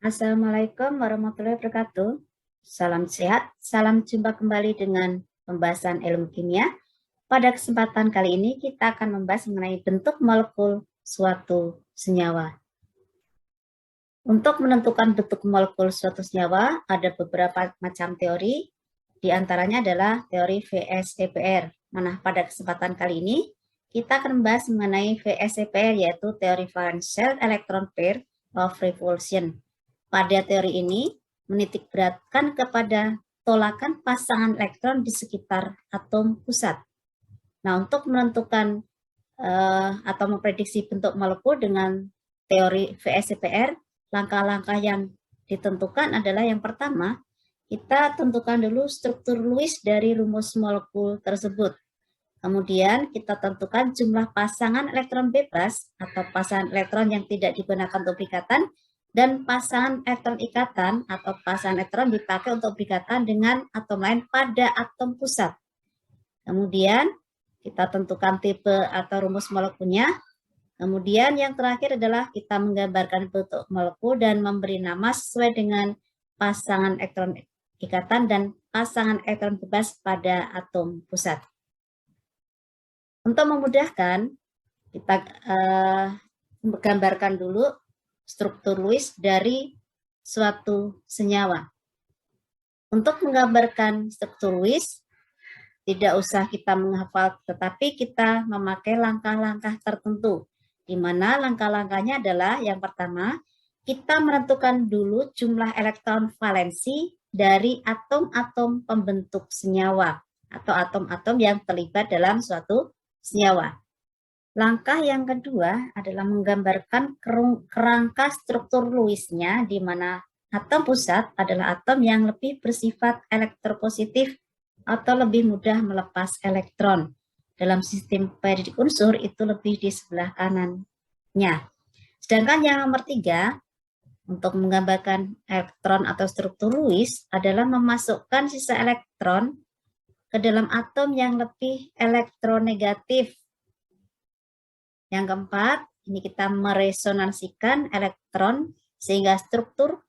Assalamualaikum warahmatullahi wabarakatuh. Salam sehat, salam jumpa kembali dengan pembahasan ilmu kimia. Pada kesempatan kali ini kita akan membahas mengenai bentuk molekul suatu senyawa. Untuk menentukan bentuk molekul suatu senyawa, ada beberapa macam teori, di antaranya adalah teori VSEPR. Mana pada kesempatan kali ini kita akan membahas mengenai VSEPR, yaitu teori valence shell electron pair of repulsion. Pada teori ini menitik beratkan kepada tolakan pasangan elektron di sekitar atom pusat. Nah, untuk menentukan atau memprediksi bentuk molekul dengan teori VSEPR, langkah-langkah yang ditentukan adalah yang pertama, kita tentukan dulu struktur Lewis dari rumus molekul tersebut. Kemudian kita tentukan jumlah pasangan elektron bebas atau pasangan elektron yang tidak digunakan untuk ikatan, dan pasangan elektron ikatan atau pasangan elektron dipakai untuk berikatan dengan atom lain pada atom pusat. Kemudian kita tentukan tipe atau rumus molekulnya. Kemudian yang terakhir adalah kita menggambarkan bentuk molekul dan memberi nama sesuai dengan pasangan elektron ikatan dan pasangan elektron bebas pada atom pusat. Untuk memudahkan, kita menggambarkan dulu struktur Lewis dari suatu senyawa. Untuk menggambarkan struktur Lewis, tidak usah kita menghafal, tetapi kita memakai langkah-langkah tertentu, di mana langkah-langkahnya adalah yang pertama, kita menentukan dulu jumlah elektron valensi dari atom-atom pembentuk senyawa atau atom-atom yang terlibat dalam suatu senyawa. Langkah yang kedua adalah menggambarkan kerangka struktur Lewis-nya, di mana atom pusat adalah atom yang lebih bersifat elektropositif atau lebih mudah melepas elektron. Dalam sistem periodik unsur itu lebih di sebelah kanannya. Sedangkan yang nomor 3, untuk menggambarkan elektron atau struktur Lewis adalah memasukkan sisa elektron ke dalam atom yang lebih elektronegatif. Yang keempat, ini kita meresonansikan elektron sehingga struktur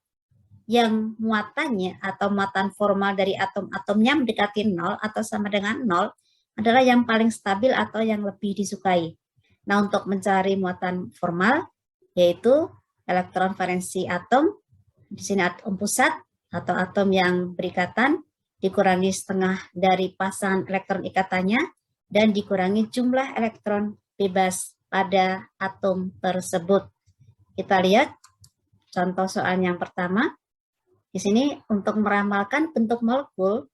yang muatannya atau muatan formal dari atom-atomnya mendekati 0 atau sama dengan 0 adalah yang paling stabil atau yang lebih disukai. Nah, untuk mencari muatan formal, yaitu elektron valensi atom, di sini atom pusat atau atom yang berikatan, dikurangi setengah dari pasangan elektron ikatannya, dan dikurangi jumlah elektron bebas pada atom tersebut. Kita lihat contoh soal yang pertama. Di sini untuk meramalkan bentuk molekul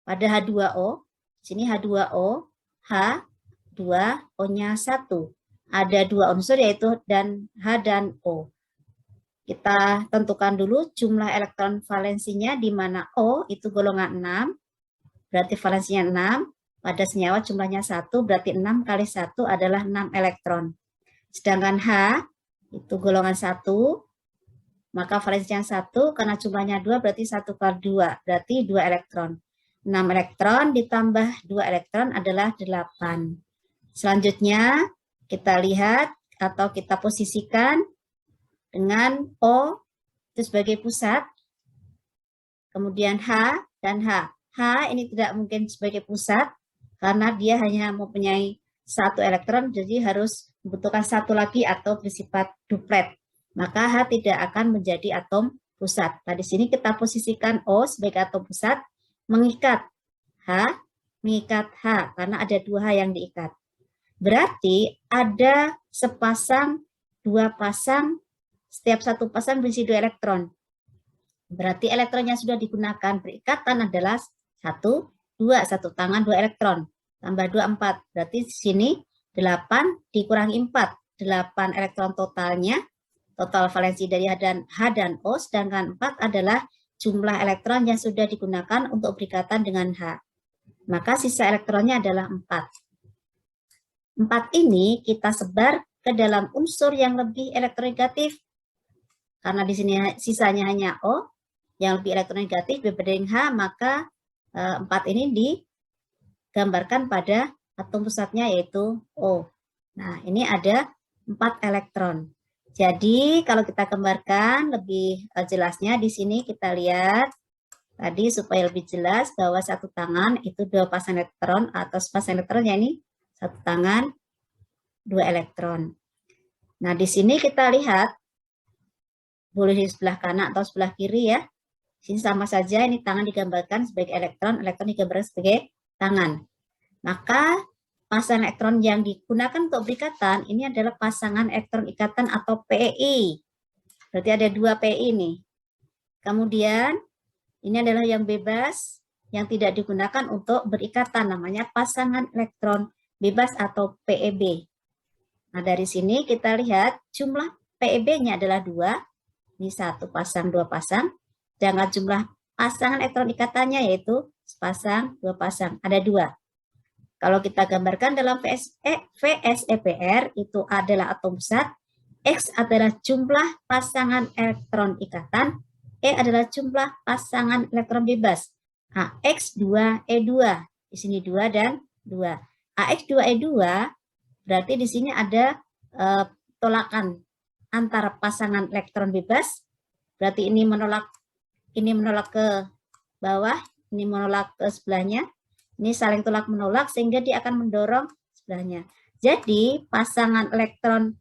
pada H2O, di sini H2O, H, 2, O-nya 1. Ada 2 unsur yaitu H dan O. Kita tentukan dulu jumlah elektron valensinya, di mana O itu golongan 6, berarti valensinya 6. Pada senyawa jumlahnya 1, berarti 6 kali 1 adalah 6 elektron. Sedangkan H itu golongan 1, maka valensinya 1, karena jumlahnya 2, berarti 1 kali 2, berarti 2 elektron. 6 elektron ditambah 2 elektron adalah 8. Selanjutnya kita lihat atau kita posisikan dengan O itu sebagai pusat, kemudian H dan H. H ini tidak mungkin sebagai pusat, karena dia hanya mempunyai 1 elektron, jadi harus membutuhkan 1 lagi atau bersifat duplet. Maka H tidak akan menjadi atom pusat. Nah, di sini kita posisikan O sebagai atom pusat, mengikat H, karena ada 2 H yang diikat. Berarti ada sepasang, 2 pasang, setiap 1 pasang berisi 2 elektron. Berarti elektron yang sudah digunakan berikatan adalah 1, 2, 1 tangan 2 elektron, tambah 2, 4. Berarti di sini 8 dikurangi 4, 8 elektron totalnya, total valensi dari H dan O, sedangkan 4 adalah jumlah elektron yang sudah digunakan untuk berikatan dengan H. Maka sisa elektronnya adalah 4. 4 ini kita sebar ke dalam unsur yang lebih elektronegatif. Karena di sini sisanya hanya O, yang lebih elektronegatif dibanding H, maka 4 ini digambarkan pada atom pusatnya yaitu O. Nah, ini ada 4 elektron. Jadi kalau kita gambarkan lebih jelasnya di sini kita lihat tadi supaya lebih jelas bahwa satu tangan itu 2 pasang elektron atau sepasang elektron, ya ini satu tangan 2 elektron. Nah di sini kita lihat boleh di sebelah kanan atau sebelah kiri ya. Di sini sama saja, ini tangan digambarkan sebagai elektron, elektron digambarkan sebagai tangan. Maka pasangan elektron yang digunakan untuk berikatan ini adalah pasangan elektron ikatan atau PEI. Berarti ada 2 PEI nih. Kemudian ini adalah yang bebas, yang tidak digunakan untuk berikatan, namanya pasangan elektron bebas atau PEB. Nah dari sini kita lihat jumlah PEB-nya adalah 2, ini 1 pasang 2 pasang, dengan jumlah pasangan elektron ikatannya yaitu sepasang 2 pasang, ada 2. Kalau kita gambarkan dalam VSEPR itu adalah atom besar, X adalah jumlah pasangan elektron ikatan, E adalah jumlah pasangan elektron bebas. AX2E2, di sini 2 dan 2. AX2E2 berarti di sini ada tolakan antara pasangan elektron bebas, berarti ini menolak ke bawah, ini menolak ke sebelahnya. Ini saling tolak menolak sehingga dia akan mendorong sebelahnya. Jadi pasangan elektron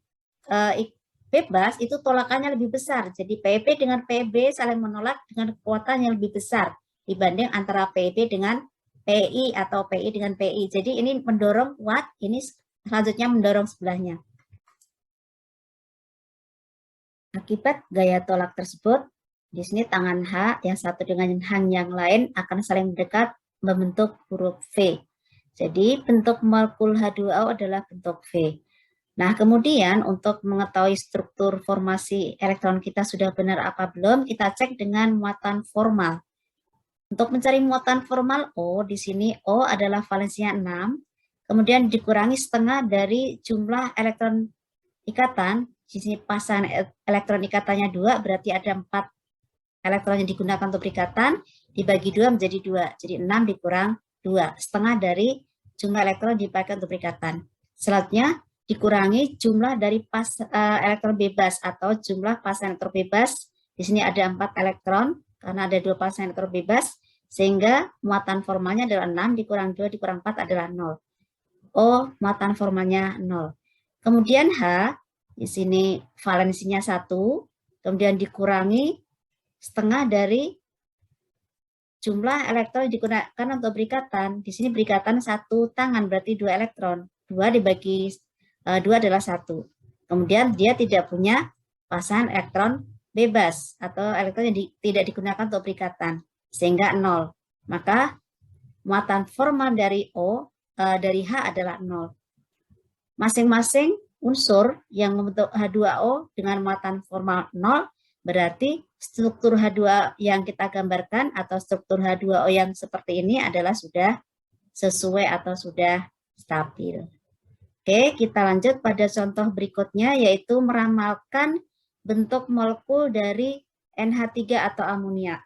bebas itu tolakannya lebih besar. Jadi PEB dengan PEB saling menolak dengan kekuatan yang lebih besar dibanding antara PEB dengan PI atau PI dengan PI. Jadi ini mendorong kuat, ini selanjutnya mendorong sebelahnya. Akibat gaya tolak tersebut, di sini tangan H yang satu dengan yang lain akan saling mendekat membentuk huruf V. Jadi bentuk molekul H2O adalah bentuk V. Nah, kemudian untuk mengetahui struktur formasi elektron kita sudah benar apa belum, kita cek dengan muatan formal. Untuk mencari muatan formal O, di sini O adalah valensinya 6, kemudian dikurangi setengah dari jumlah elektron ikatan. Di sini pasangan elektron ikatannya 2, berarti ada 4 elektron yang digunakan untuk berikatan, dibagi 2 menjadi 2. Jadi 6 dikurang 2, setengah dari jumlah elektron dipakai untuk berikatan. Selanjutnya dikurangi jumlah dari elektron bebas atau jumlah pasangan elektron bebas. Di sini ada 4 elektron karena ada 2 pasangan elektron bebas, sehingga muatan formalnya adalah 6 dikurang 2 dikurang 4 adalah 0. O muatan formalnya 0. Kemudian H, di sini valensinya 1, kemudian dikurangi setengah dari jumlah elektron yang digunakan untuk berikatan. Di sini berikatan satu tangan, berarti 2 elektron. 2 dibagi 2 adalah 1. Kemudian dia tidak punya pasangan elektron bebas atau elektron yang tidak digunakan untuk berikatan, sehingga 0. Maka muatan formal dari dari H adalah 0. Masing-masing unsur yang membentuk H2O dengan muatan formal 0 berarti struktur H2O yang kita gambarkan atau struktur H2O yang seperti ini adalah sudah sesuai atau sudah stabil. Oke, kita lanjut pada contoh berikutnya, yaitu meramalkan bentuk molekul dari NH3 atau amoniak.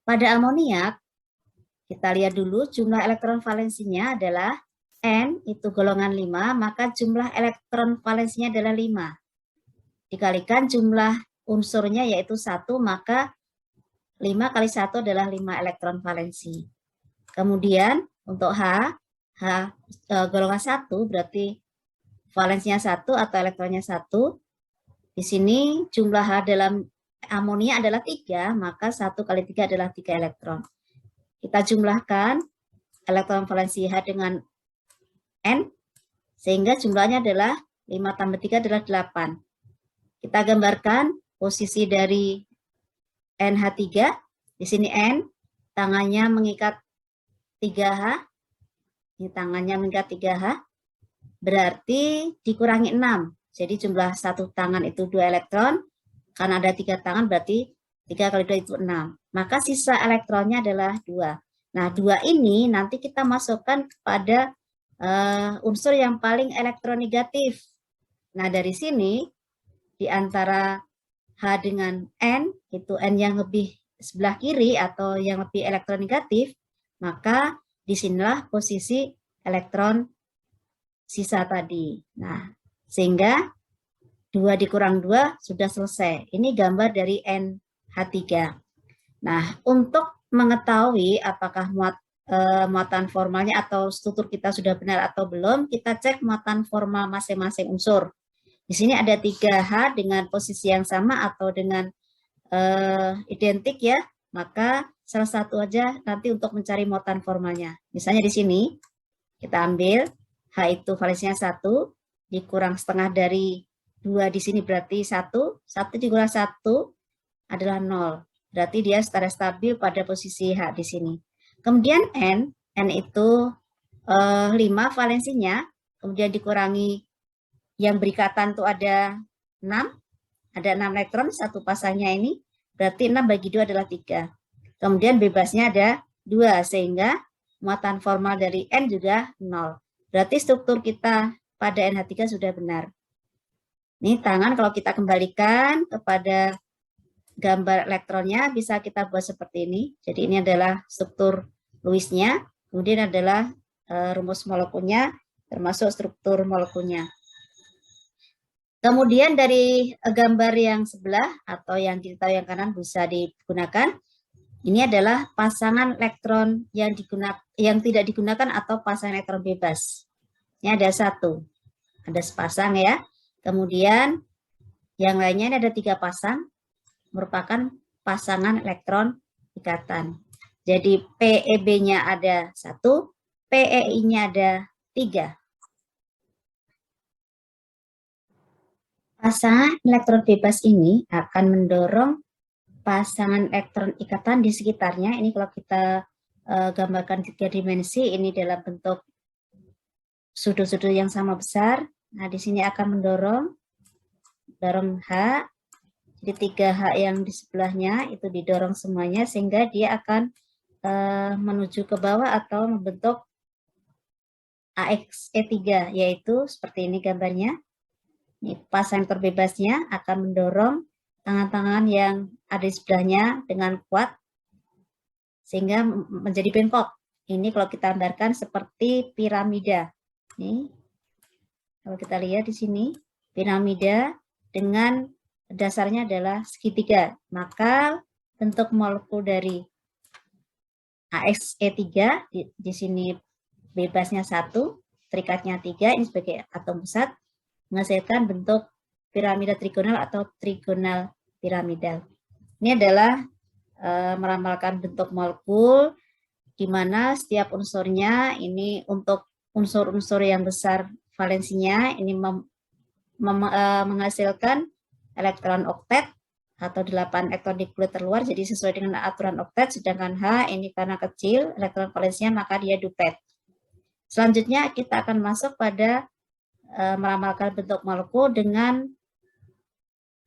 Pada amoniak, kita lihat dulu jumlah elektron valensinya adalah N itu golongan 5, maka jumlah elektron valensinya adalah 5. Dikalikan jumlah unsurnya yaitu 1, maka 5 kali 1 adalah 5 elektron valensi. Kemudian untuk H golongan 1 berarti valensinya 1 atau elektronnya 1. Di sini jumlah H dalam amonia adalah 3, maka 1 kali 3 adalah 3 elektron. Kita jumlahkan elektron valensi H dengan N, sehingga jumlahnya adalah 5 tambah 3 adalah 8. Kita gambarkan posisi dari NH3. Di sini N, tangannya mengikat 3H. Ini tangannya mengikat 3H. Berarti dikurangi 6. Jadi jumlah satu tangan itu 2 elektron. Karena ada 3 tangan berarti 3 kali 2 itu 6. Maka sisa elektronnya adalah 2. Nah, 2 ini nanti kita masukkan kepada unsur yang paling elektronegatif. Nah, dari sini di antara H dengan N, itu N yang lebih sebelah kiri atau yang lebih elektronegatif, maka disinilah posisi elektron sisa tadi. Nah, sehingga 2 dikurang 2 sudah selesai. Ini gambar dari NH3. Nah, untuk mengetahui apakah muatan formalnya atau struktur kita sudah benar atau belum, kita cek muatan formal masing-masing unsur. Di sini ada 3H dengan posisi yang sama atau dengan identik ya, maka salah satu aja nanti untuk mencari muatan formalnya. Misalnya di sini, kita ambil H itu valensinya 1, dikurang setengah dari 2 di sini berarti 1, 1 dikurang 1 adalah 0. Berarti dia secara stabil pada posisi H di sini. Kemudian N itu 5 valensinya, kemudian dikurangi yang berikatan itu ada 6 elektron, satu pasangnya ini, berarti 6 bagi 2 adalah 3. Kemudian bebasnya ada 2, sehingga muatan formal dari N juga 0. Berarti struktur kita pada NH3 sudah benar. Ini tangan kalau kita kembalikan kepada gambar elektronnya bisa kita buat seperti ini. Jadi ini adalah struktur Lewis-nya, kemudian adalah rumus molekulnya, termasuk struktur molekulnya. Kemudian dari gambar yang sebelah atau yang kita tahu yang kanan bisa digunakan. Ini adalah pasangan elektron yang tidak digunakan atau pasangan elektron bebas. Ini ada 1, ada sepasang ya. Kemudian yang lainnya ini ada 3 pasang, merupakan pasangan elektron ikatan. Jadi PEB-nya ada 1, PEI-nya ada 3. Pasangan elektron bebas ini akan mendorong pasangan elektron ikatan di sekitarnya. Ini kalau kita gambarkan 3 dimensi, ini dalam bentuk sudut-sudut yang sama besar. Nah, di sini akan mendorong H. Jadi 3H yang di sebelahnya itu didorong semuanya sehingga dia akan menuju ke bawah atau membentuk AXE3, yaitu seperti ini gambarnya. Ini pasangan terbebasnya akan mendorong tangan-tangan yang ada di sebelahnya dengan kuat sehingga menjadi bengkok. Ini kalau kita gambarkan seperti piramida. Nih, kalau kita lihat di sini piramida dengan dasarnya adalah segitiga, maka bentuk molekul dari AXE3 di sini bebasnya 1, terikatnya 3, ini sebagai atom pusat, menghasilkan bentuk piramida trigonal atau trigonal piramidal. Ini adalah meramalkan bentuk molekul di mana setiap unsurnya ini untuk unsur-unsur yang besar valensinya ini menghasilkan elektron oktet atau 8 elektron di kulit terluar, jadi sesuai dengan aturan oktet, sedangkan H ini karena kecil elektron valensinya maka dia duplet. Selanjutnya kita akan masuk pada meramalkan bentuk molekul dengan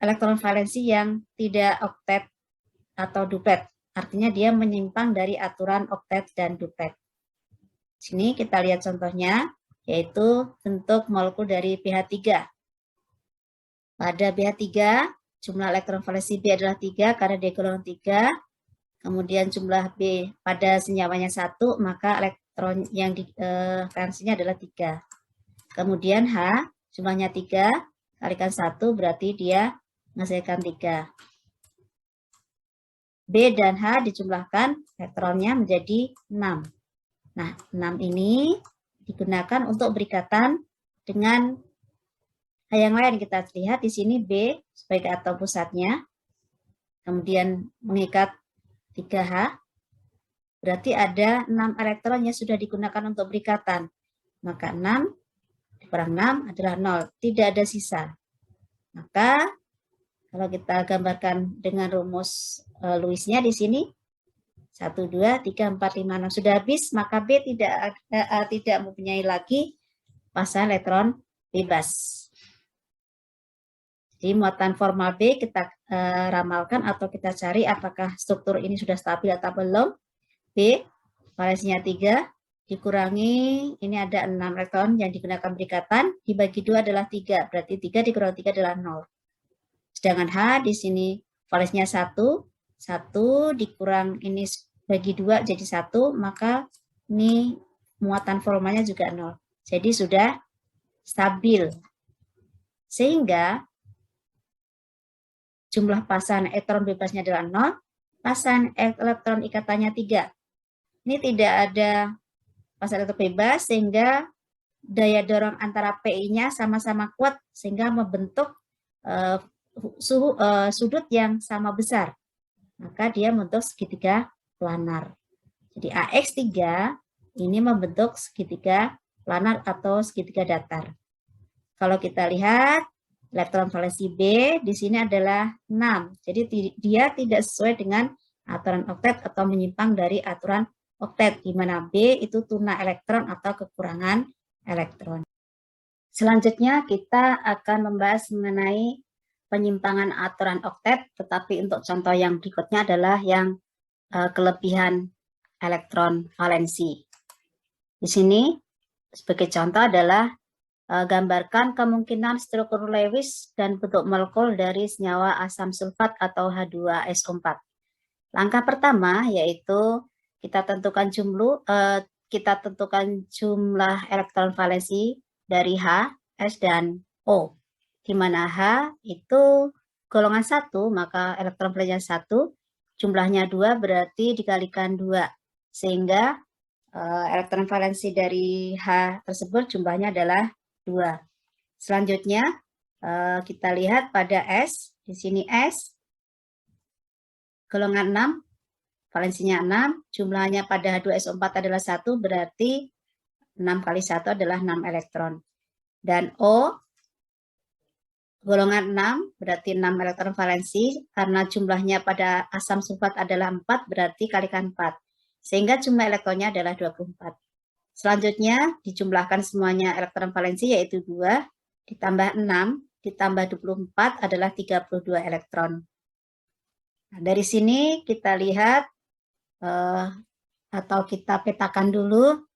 elektron valensi yang tidak oktet atau duplet, artinya dia menyimpang dari aturan oktet dan duplet. Sini kita lihat contohnya, yaitu bentuk molekul dari pH3. Pada pH3, jumlah elektron valensi B adalah 3 karena dia golongan 3. Kemudian jumlah B pada senyawanya 1, maka elektron yang valensinya adalah 3. Kemudian H, jumlahnya 3, kalikan 1, berarti dia menghasilkan 3. B dan H dijumlahkan, elektronnya menjadi 6. Nah, 6 ini digunakan untuk berikatan dengan yang lain. Kita lihat di sini B sebagai atom pusatnya, kemudian mengikat 3H, berarti ada 6 elektron yang sudah digunakan untuk berikatan. Maka 6 dikurang 6 adalah 0, tidak ada sisa. Maka kalau kita gambarkan dengan rumus Lewis-nya di sini, 1, 2, 3, 4, 5, 6 sudah habis, maka B tidak mempunyai lagi pasangan elektron bebas. Jadi muatan formal B kita ramalkan atau kita cari apakah struktur ini sudah stabil atau belum. B, valensinya 3, dikurangi, ini ada 6 elektron yang digunakan berikatan, dibagi 2 adalah 3, berarti 3 dikurangi 3 adalah 0. Sedangkan H di sini valensinya 1 dikurang ini bagi 2 jadi 1, maka ini muatan formalnya juga 0. Jadi sudah stabil. Sehingga jumlah pasangan elektron bebasnya adalah 0, pasangan elektron ikatannya 3. Ini tidak ada pasangan elektron bebas, sehingga daya dorong antara PI-nya sama-sama kuat, sehingga membentuk sudut yang sama besar. Maka dia membentuk segitiga planar. Jadi AX3 ini membentuk segitiga planar atau segitiga datar. Kalau kita lihat elektron valensi B di sini adalah 6. Jadi dia tidak sesuai dengan aturan oktet atau menyimpang dari aturan oktet, di mana B itu tuna elektron atau kekurangan elektron. Selanjutnya kita akan membahas mengenai penyimpangan aturan oktet, tetapi untuk contoh yang berikutnya adalah yang kelebihan elektron valensi. Di sini sebagai contoh adalah gambarkan kemungkinan struktur Lewis dan bentuk molekul dari senyawa asam sulfat atau H2SO4. Langkah pertama yaitu kita tentukan jumlah elektron valensi dari H, S, dan O. Di mana H itu golongan 1, maka elektron valensinya 1, jumlahnya 2 berarti dikalikan 2. Sehingga elektron valensi dari H tersebut jumlahnya adalah 2. Selanjutnya kita lihat pada S. Di sini S golongan 6, valensinya 6, jumlahnya pada H2SO4 adalah 1, berarti 6 kali 1 adalah 6 elektron. Dan O golongan 6, berarti 6 elektron valensi, karena jumlahnya pada asam sulfat adalah 4, berarti kalikan 4. Sehingga jumlah elektronnya adalah 24. Selanjutnya dijumlahkan semuanya elektron valensi, yaitu 2, ditambah 6, ditambah 24 adalah 32 elektron. Nah, dari sini kita lihat atau kita petakan dulu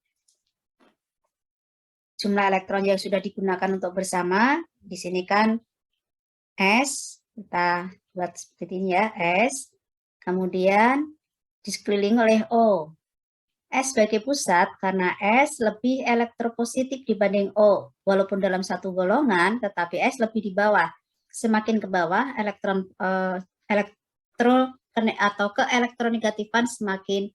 jumlah elektron yang sudah digunakan untuk bersama. Di sini kan S, kita buat seperti ini ya, S, kemudian disekelilingi oleh O. S sebagai pusat karena S lebih elektropositif dibanding O. Walaupun dalam satu golongan, tetapi S lebih di bawah. Semakin ke bawah, keelektronegatifan semakin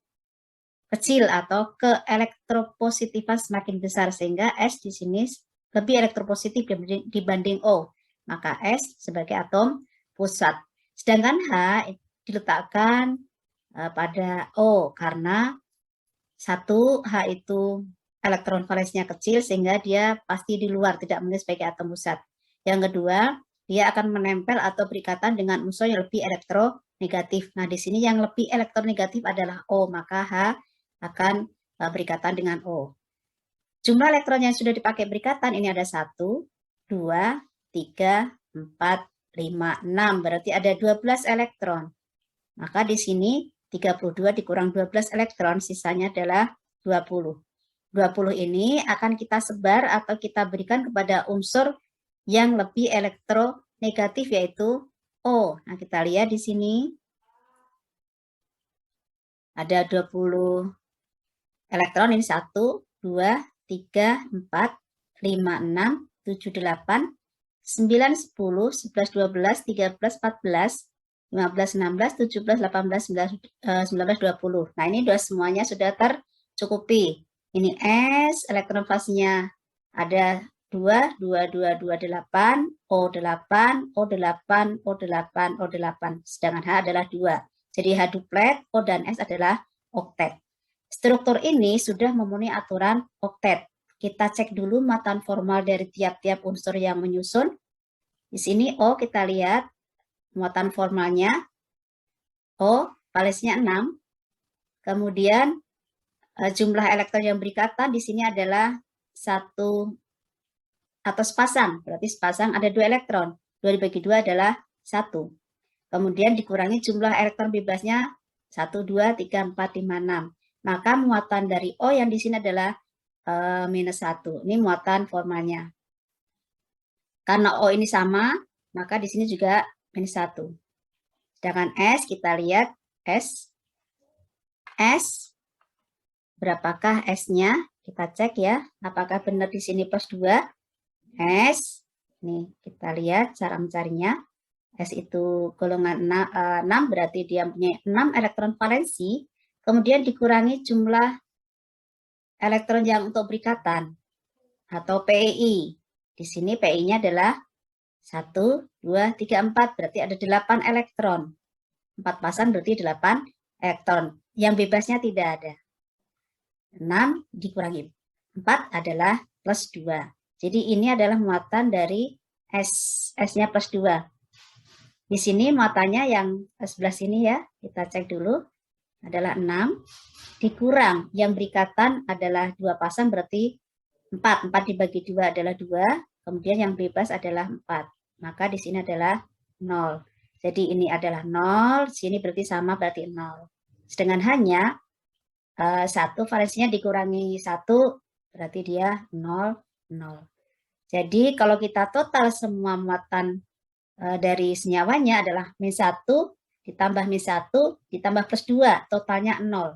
kecil atau keelektropositifan semakin besar, sehingga S di sini lebih elektropositif dibanding O. Maka S sebagai atom pusat. Sedangkan H diletakkan pada O karena 1, H itu elektron valensinya kecil, sehingga dia pasti di luar, tidak mungkin sebagai atom pusat. Yang kedua, dia akan menempel atau berikatan dengan unsur yang lebih elektronegatif. Nah, di sini yang lebih elektronegatif adalah O, maka H akan berikatan dengan O. Jumlah elektron yang sudah dipakai berikatan ini ada 1, 2, 3, 4, 5, 6. Berarti ada 12 elektron. Maka di sini 32 dikurang 12 elektron, sisanya adalah 20. 20 ini akan kita sebar atau kita berikan kepada unsur yang lebih elektronegatif, yaitu O. Nah, kita lihat di sini ada 20 elektron, ini 1, 2, 3, 4, 5, 6, 7, 8, 9, 10, 11, 12, 13, 14, 15, 16, 17, 18, 19, 20. Nah, ini semuanya sudah tercukupi. Ini S, elektron valensinya ada 2, 2, 2, 2, 8, O8, O8, O8, O8. Sedangkan H adalah 2. Jadi H duplet, O dan S adalah oktet. Struktur ini sudah memenuhi aturan oktet. Kita cek dulu muatan formal dari tiap-tiap unsur yang menyusun. Di sini O kita lihat muatan formalnya. O valensinya 6. Kemudian jumlah elektron yang berikatan di sini adalah 1 atau sepasang. Berarti sepasang ada 2 elektron. 2 dibagi 2 adalah 1. Kemudian dikurangi jumlah elektron bebasnya 1, 2, 3, 4, 5, 6. Maka muatan dari O yang di sini adalah minus 1. Ini muatan formalnya. Karena O ini sama, maka di sini juga minus 1. Sedangkan S, kita lihat S. S, berapakah S-nya? Kita cek ya, apakah benar di sini plus 2. S, ini kita lihat cara mencarinya. S itu golongan 6, berarti dia punya 6 elektron valensi, kemudian dikurangi jumlah elektron yang untuk berikatan atau PEI. Di sini PEI-nya adalah 1, 2, 3, 4, berarti ada 8 elektron. 4 pasang berarti 8 elektron. Yang bebasnya tidak ada. 6 dikurangi 4 adalah plus 2. Jadi ini adalah muatan dari S-nya plus 2. Di sini muatannya yang sebelah sini ya, kita cek dulu, adalah 6, dikurang yang berikatan adalah 2 pasang berarti 4. 4 dibagi 2 adalah 2, kemudian yang bebas adalah 4. Maka di sini adalah 0. Jadi ini adalah 0, sini berarti sama, berarti 0. Sedangkan hanya 1 valensinya dikurangi 1, berarti dia 0, 0. Jadi kalau kita total semua muatan dari senyawanya adalah min 1 ditambah min 1 ditambah plus 2, totalnya 0.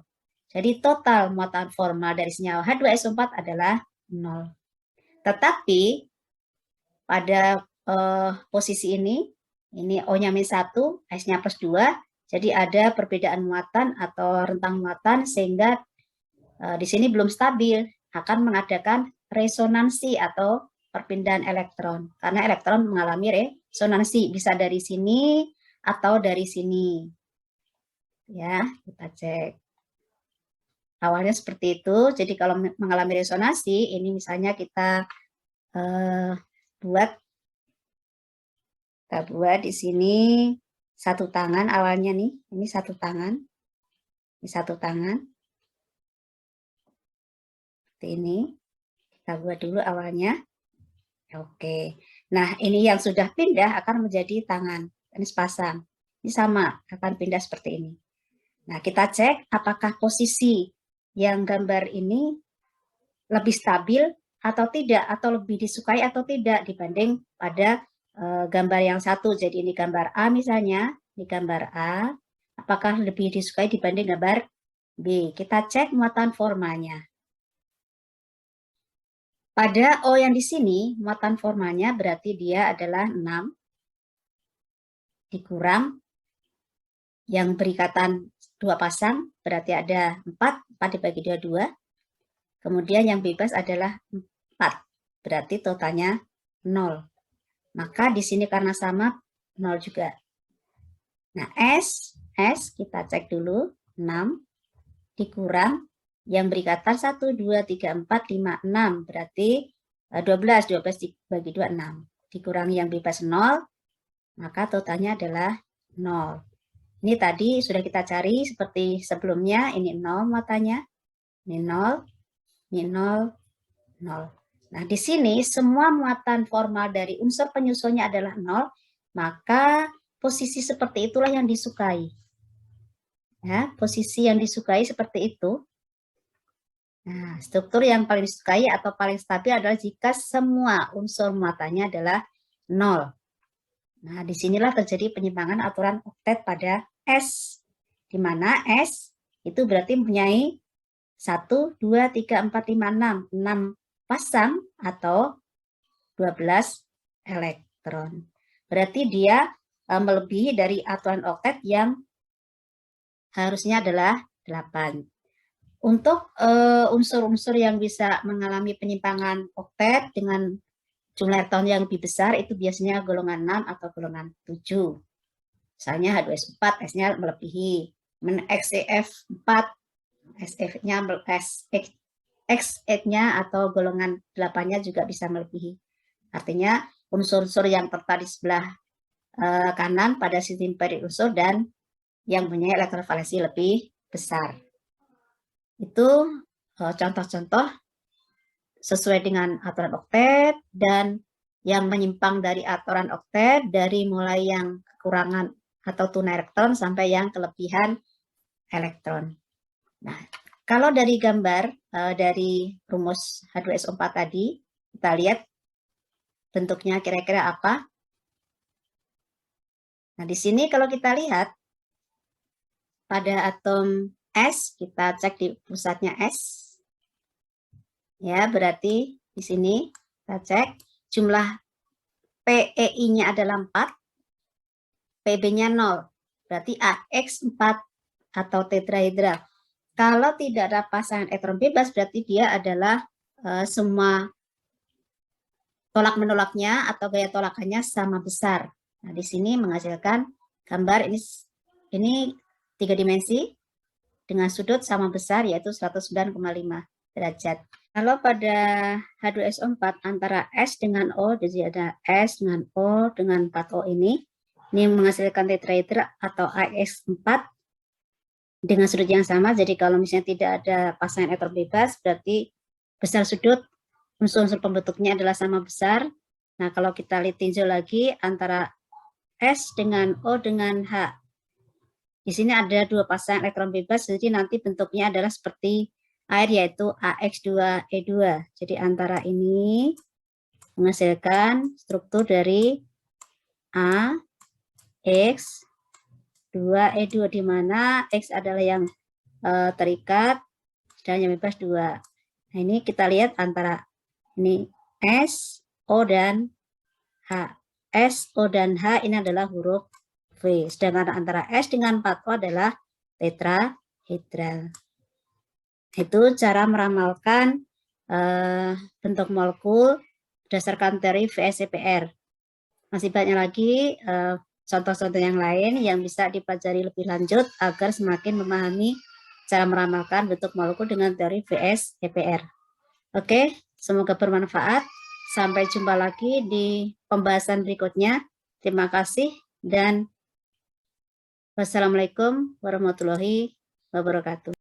Jadi total muatan formal dari senyawa H2SO4 adalah 0. Tetapi pada posisi ini O-nya min 1, S-nya plus 2, jadi ada perbedaan muatan atau rentang muatan sehingga di sini belum stabil, akan mengadakan resonansi atau perpindahan elektron. Karena elektron mengalami resonansi, bisa dari sini atau dari sini. Ya, kita cek. Awalnya seperti itu, jadi kalau mengalami resonansi, ini misalnya kita buat di sini satu tangan awalnya nih, ini satu tangan, ini satu tangan, seperti ini. Kita buat dulu awalnya. Oke. Nah, ini yang sudah pindah akan menjadi tangan. Ini sepasang. Ini sama, akan pindah seperti ini. Nah, kita cek apakah posisi yang gambar ini lebih stabil atau tidak, atau lebih disukai atau tidak dibanding pada gambar yang satu. Jadi ini gambar A misalnya, ini gambar A. Apakah lebih disukai dibanding gambar B? Kita cek muatan formanya. Pada O yang di sini, muatan formanya berarti dia adalah 6 dikurang yang berikatan 2 pasang, berarti ada 4, 4 dibagi 2. Kemudian yang bebas adalah 4, berarti totalnya 0. Maka di sini karena sama, 0 juga. Nah, S kita cek dulu, 6 dikurang yang berikatan 1, 2, 3, 4, 5, 6. Berarti 12 dibagi 2, 6. Dikurangi yang bebas 0, maka totalnya adalah 0. Ini tadi sudah kita cari seperti sebelumnya, ini 0 muatannya, ini 0, ini 0, 0. Nah, di sini semua muatan formal dari unsur penyusunnya adalah 0, maka posisi seperti itulah yang disukai. Ya, posisi yang disukai seperti itu. Nah, struktur yang paling disukai atau paling stabil adalah jika semua unsur muatannya adalah 0. Nah, disinilah terjadi penyimpangan aturan oktet pada S, di mana S itu berarti mempunyai 1, 2, 3, 4, 5, 6 pasang atau 12 elektron. Berarti dia melebihi dari aturan oktet yang harusnya adalah 8. Untuk unsur-unsur yang bisa mengalami penyimpangan oktet dengan jumlah elektron yang lebih besar itu biasanya golongan 6 atau golongan 7. Misalnya H2S4, S-nya melebihi. XEF4, SF-nya X8-nya atau golongan 8-nya juga bisa melebihi. Artinya unsur-unsur yang tertera di sebelah kanan pada sistem periode unsur dan yang punya elektron valensi lebih besar. Itu contoh-contoh sesuai dengan aturan oktet dan yang menyimpang dari aturan oktet dari mulai yang kekurangan atau tunai elektron sampai yang kelebihan elektron. Nah, kalau dari gambar dari rumus H2SO4 tadi, kita lihat bentuknya kira-kira apa. Nah, di sini kalau kita lihat pada atom S, kita cek di pusatnya S. Ya, berarti di sini kita cek jumlah PEI-nya adalah 4. PB-nya 0. Berarti AX4 atau tetrahedral. Kalau tidak ada pasangan elektron bebas, berarti dia adalah semua tolak menolaknya atau gaya tolakannya sama besar. Nah, di sini menghasilkan gambar ini 3 dimensi dengan sudut sama besar, yaitu 109,5 derajat. Kalau pada H2SO4 antara S dengan O, jadi ada S dengan O dengan 4O ini menghasilkan tetrahedral atau AX4 dengan sudut yang sama. Jadi kalau misalnya tidak ada pasangan elektron bebas, berarti besar sudut unsur-unsur pembentuknya adalah sama besar. Nah, kalau kita lihat tinjau lagi antara S dengan O dengan H. Di sini ada 2 pasang elektron bebas, jadi nanti bentuknya adalah seperti air, yaitu AX2E2. Jadi antara ini menghasilkan struktur dari AX2E2, di mana X adalah yang terikat dan yang bebas 2. Nah, ini kita lihat antara ini S, O, dan H. S, O, dan H ini adalah huruf V. Sedangkan antara S dengan 4O adalah tetrahedral. Itu cara meramalkan bentuk molekul berdasarkan teori VSEPR. Masih banyak lagi contoh-contoh yang lain yang bisa dipelajari lebih lanjut agar semakin memahami cara meramalkan bentuk molekul dengan teori VSEPR. Oke, semoga bermanfaat. Sampai jumpa lagi di pembahasan berikutnya. Terima kasih dan wassalamualaikum warahmatullahi wabarakatuh.